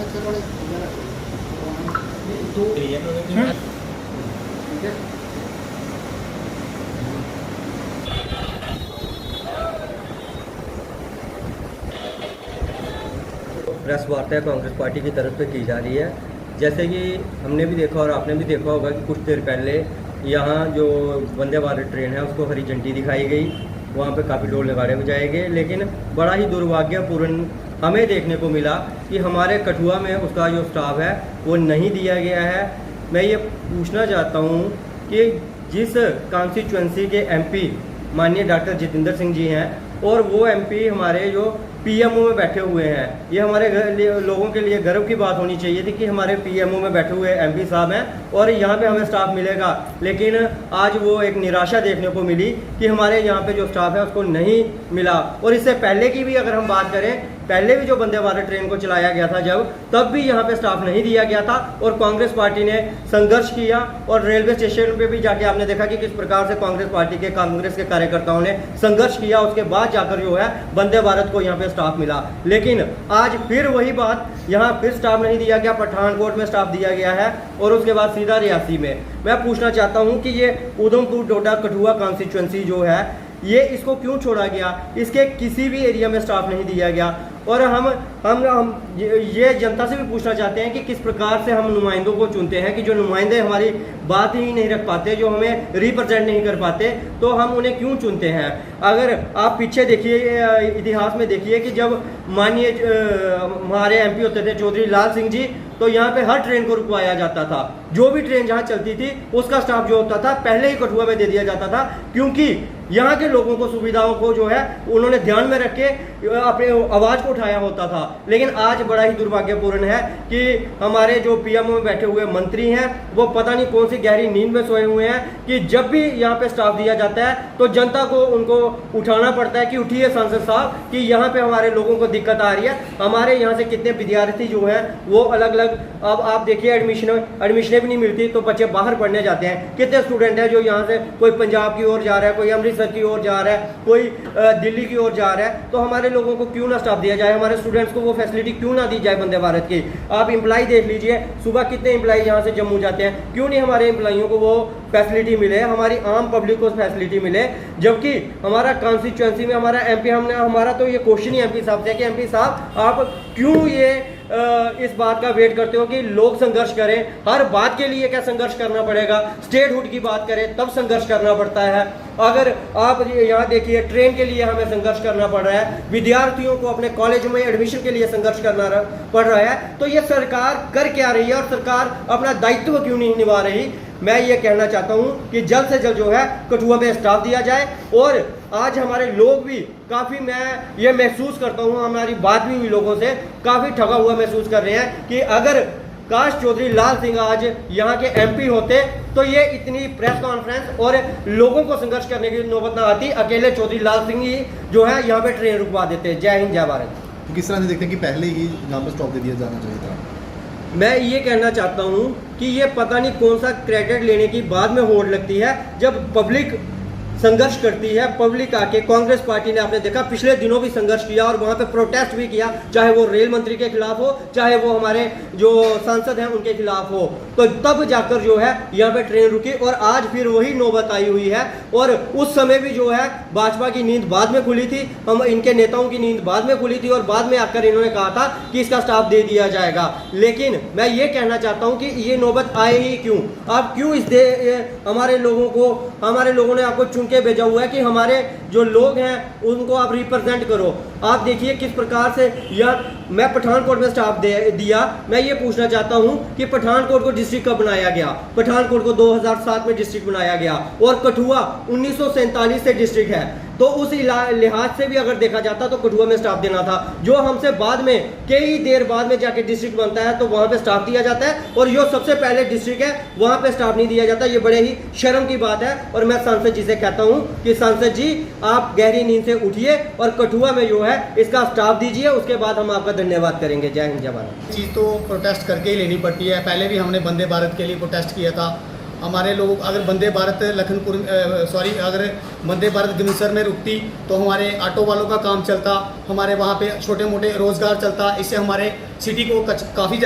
Press वार्ता Congress party की तरफ से की जा रही है। जैसे कि हमने भी देखा और आपने भी देखा होगा कि कुछ देर पहले यहाँ जो वंदे भारत ट्रेन है उसको हरी झंडी दिखाई गई, वहाँ पे काफ़ी ढोल नगाड़े बजाए गए, लेकिन बड़ा ही दुर्भाग्यपूर्ण हमें देखने को मिला कि हमारे कठुआ में उसका जो स्टाफ है वो नहीं दिया गया है। मैं ये पूछना चाहता हूँ कि जिस कॉन्स्टिट्यूंसी के एमपी माननीय डॉक्टर जितेंद्र सिंह जी हैं और वो एमपी हमारे जो पीएमओ में बैठे हुए हैं, ये हमारे लोगों के लिए गर्व की बात होनी चाहिए थी कि हमारे पीएमओ में बैठे हुए एमपी साहब हैं और यहाँ पे हमें स्टाफ मिलेगा। लेकिन आज वो एक निराशा देखने को मिली कि हमारे यहाँ पे जो स्टाफ है उसको नहीं मिला। और इससे पहले की भी अगर हम बात करें, पहले भी जो वंदे भारत ट्रेन को चलाया गया था जब, तब भी यहाँ पे स्टाफ नहीं दिया गया था और कांग्रेस पार्टी ने संघर्ष किया और रेलवे स्टेशन पे भी जाके आपने देखा कि किस प्रकार से कांग्रेस पार्टी के कांग्रेस के कार्यकर्ताओं ने संघर्ष किया। उसके बाद जाकर जो है वंदे भारत को यहाँ पे स्टाफ मिला। लेकिन आज फिर वही बात, यहाँ फिर स्टाफ नहीं दिया गया, पठानकोट में स्टाफ दिया गया है और उसके बाद सीधा रियासी में। मैं पूछना चाहता हूँ कि ये उधमपुर डोडा कठुआ कॉन्स्टिट्यूंसी जो है ये इसको क्यों छोड़ा गया? इसके किसी भी एरिया में स्टाफ नहीं दिया गया। और हम ये जनता से भी पूछना चाहते हैं कि किस प्रकार से हम नुमाइंदों को चुनते हैं कि जो नुमाइंदे हमारी बात ही नहीं रख पाते, जो हमें रिप्रेजेंट नहीं कर पाते, तो हम उन्हें क्यों चुनते हैं? अगर आप पीछे देखिए, इतिहास में देखिए कि जब माननीय हमारे एमपी होते थे चौधरी लाल सिंह जी, तो यहाँ पे हर ट्रेन को रुकवाया जाता था। जो भी ट्रेन जहाँ चलती थी उसका स्टाफ जो होता था पहले ही कठुआ में दे दिया जाता था, क्योंकि यहाँ के लोगों को सुविधाओं को जो है उन्होंने ध्यान में रख के अपने आवाज़ को उठाया होता था। लेकिन आज बड़ा ही दुर्भाग्यपूर्ण है कि हमारे जो पीएमओ में बैठे हुए मंत्री हैं वो पता नहीं कौन सी गहरी नींद में सोए हुए हैं कि जब भी यहाँ पे स्टाफ दिया जाता है तो जनता को उनको उठाना पड़ता है कि उठिए सांसद साहब कि यहाँ पे हमारे लोगों को दिक्कत आ रही है। हमारे यहाँ से कितने विद्यार्थी जो हैं वो अलग अलग, अब आप देखिए एडमिशनें भी नहीं मिलती तो बच्चे बाहर पढ़ने जाते हैं। कितने स्टूडेंट हैं जो यहाँ से कोई पंजाब की ओर जा रहा है, कोई अमृतसर की ओर जा रहा है, कोई दिल्ली की ओर जा रहा है। तो हमारे लोगों को क्यों ना स्टाफ दिया जाए, हमारे स्टूडेंट्स को वो फैसिलिटी क्यों ना दी जाए वंदे भारत की? आप एम्प्लॉय देख लीजिए, सुबह कितने एम्प्लॉय यहाँ से जम्मू जाते हैं, क्यों नहीं हमारे एम्प्लॉइयों को वो फैसिलिटी मिले, हमारी आम पब्लिक को फैसिलिटी मिले? जबकि हमारा कॉन्स्टिट्यूंसी में हमारा एमपी, हमारा तो ये क्वेश्चन ही एमपी साहब से कि एमपी साहब आप क्यों ये इस बात का वेट करते हो कि लोग संघर्ष करें? हर बात के लिए क्या संघर्ष करना पड़ेगा? स्टेटहुड की बात करें तब संघर्ष करना पड़ता है। अगर आप यहाँ देखिए ट्रेन के लिए हमें संघर्ष करना पड़ रहा है, विद्यार्थियों को अपने कॉलेज में एडमिशन के लिए संघर्ष करना पड़ रहा है, तो ये सरकार कर क्या रही है और सरकार अपना दायित्व क्यों नहीं निभा रही? मैं ये कहना चाहता हूँ कि जल्द से जल्द जो है कठुआ में स्टाफ दिया जाए। और आज हमारे लोग भी काफ़ी, मैं ये महसूस करता हूँ, हमारी बात भी हुई लोगों से, काफ़ी ठगा हुआ महसूस कर रहे हैं कि अगर काश चौधरी लाल सिंह आज यहाँ के एमपी होते तो ये इतनी प्रेस कॉन्फ्रेंस और लोगों को संघर्ष करने की नौबत ना आती। अकेले चौधरी लाल सिंह ही जो है यहाँ पे ट्रेन रुकवा देते। जय हिंद, जय भारत। तो किस तरह से देखते हैं कि पहले ही यहाँ पर स्टॉप दे दिया जाना चाहिए था? मैं ये कहना चाहता हूँ कि ये पता नहीं कौन सा क्रेडिट लेने की बाद में होड़ लगती है जब पब्लिक संघर्ष करती है। पब्लिक आके, कांग्रेस पार्टी ने आपने देखा पिछले दिनों भी संघर्ष किया और वहां पे प्रोटेस्ट भी किया, चाहे वो रेल मंत्री के खिलाफ हो, चाहे वो हमारे जो सांसद हैं उनके खिलाफ हो, तो तब जाकर जो है यहाँ पे ट्रेन रुकी। और आज फिर वही नौबत आई हुई है। और उस समय भी जो है भाजपा की नींद बाद में खुली थी, हम इनके नेताओं की नींद बाद में खुली थी और बाद में आकर इन्होंने कहा था कि इसका स्टाफ दे दिया जाएगा। लेकिन मैं ये कहना चाहता हूँ कि ये नौबत आए ही क्यों? आप क्यों हमारे लोगों ने आपको चुन के भेजा हुआ है कि हमारे जो लोग हैं उनको आप रिप्रेजेंट करो। आप देखिए किस प्रकार से यह, मैं पठानकोट में स्टाफ दिया। मैं ये पूछना चाहता हूं कि पठानकोट को डिस्ट्रिक्ट कब बनाया गया? पठानकोट को 2007 में डिस्ट्रिक्ट बनाया गया और कठुआ 1947 से डिस्ट्रिक्ट है। तो उस लिहाज से भी अगर देखा जाता तो कठुआ में स्टाफ देना था। जो हमसे बाद में कई देर बाद में जाके डिस्ट्रिक्ट बनता है तो वहां पे स्टाफ दिया जाता है, और जो सबसे पहले डिस्ट्रिक्ट है वहां पे स्टाफ नहीं दिया जाता। ये बड़े ही शर्म की बात है। और मैं सांसद जी से कहता हूं कि सांसद जी आप गहरी नींद से उठिए और कठुआ में जो है इसका स्टाफ दीजिए, उसके बाद हम आपका धन्यवाद करेंगे। जय हिंद, जय भारत। चीज़ तो प्रोटेस्ट करके ही लेनी पड़ती है। पहले भी हमने वंदे भारत के लिए प्रोटेस्ट किया था हमारे लोग अगर वंदे भारत अगर वंदे भारत गमसर में रुकती तो हमारे ऑटो वालों का काम चलता, हमारे वहाँ पे छोटे मोटे रोज़गार चलता, इससे हमारे सिटी को काफ़ी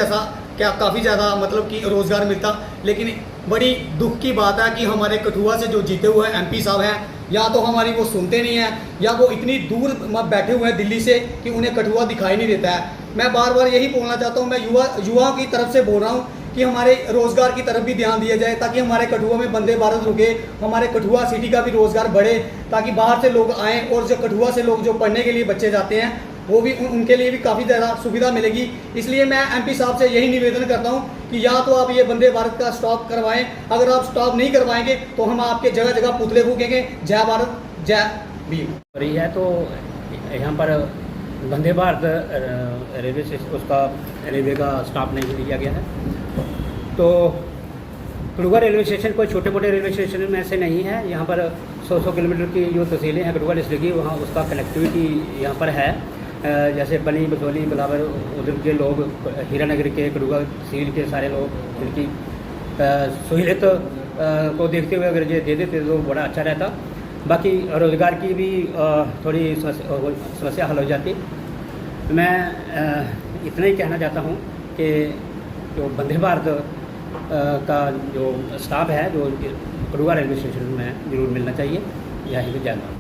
ज़्यादा मतलब कि रोज़गार मिलता। लेकिन बड़ी दुख की बात है कि हमारे कठुआ से जो जीते हुए एमपी साहब हैं, या तो हमारी वो सुनते नहीं हैं, या वो इतनी दूर बैठे हुए हैं दिल्ली से कि उन्हें कठुआ दिखाई नहीं देता है। मैं बार बार यही बोलना चाहता हूँ, मैं युवाओं की तरफ से बोल रहा हूँ कि हमारे रोज़गार की तरफ भी ध्यान दिया जाए, ताकि हमारे कठुआ में वंदे भारत रुके, हमारे कठुआ सिटी का भी रोज़गार बढ़े, ताकि बाहर से लोग आएँ और जो कठुआ से लोग जो पढ़ने के लिए बच्चे जाते हैं वो भी उनके लिए भी काफ़ी ज़्यादा सुविधा मिलेगी। इसलिए मैं एमपी साहब से यही निवेदन करता हूँ कि या तो आप ये वंदे भारत का स्टॉप करवाएं, अगर आप स्टॉप नहीं करवाएंगे तो हम आपके जगह जगह पुतले फूकेंगे। जय भारत जय भीम। रही है तो यहाँ पर वंदे भारत रेलवे स्टेशन उसका रेलवे का स्टॉप नहीं दिया गया है। तो कठुआ रेलवे स्टेशन कोई छोटे मोटे रेलवे स्टेशन में से नहीं है। यहाँ पर 100 किलोमीटर की जो तहसीलें हैं कठुआ डिस्ट्रिक्ट की, वहाँ उसका कनेक्टिविटी यहाँ पर है। जैसे बनी, बसोली, बिलावर, उधर के लोग, हीरानगर के, कठुआ तहसील के सारे लोग इनकी सहूलियत को देखते हुए अगर ये दे देते तो बड़ा अच्छा रहता। बाकी रोज़गार की भी थोड़ी समस्या हल हो जाती। मैं इतना ही कहना चाहता हूँ कि जो वंदे भारत का जो स्टाफ है जो कठुआ रेलवे स्टेशन में ज़रूर मिलना चाहिए। यही जय भारत।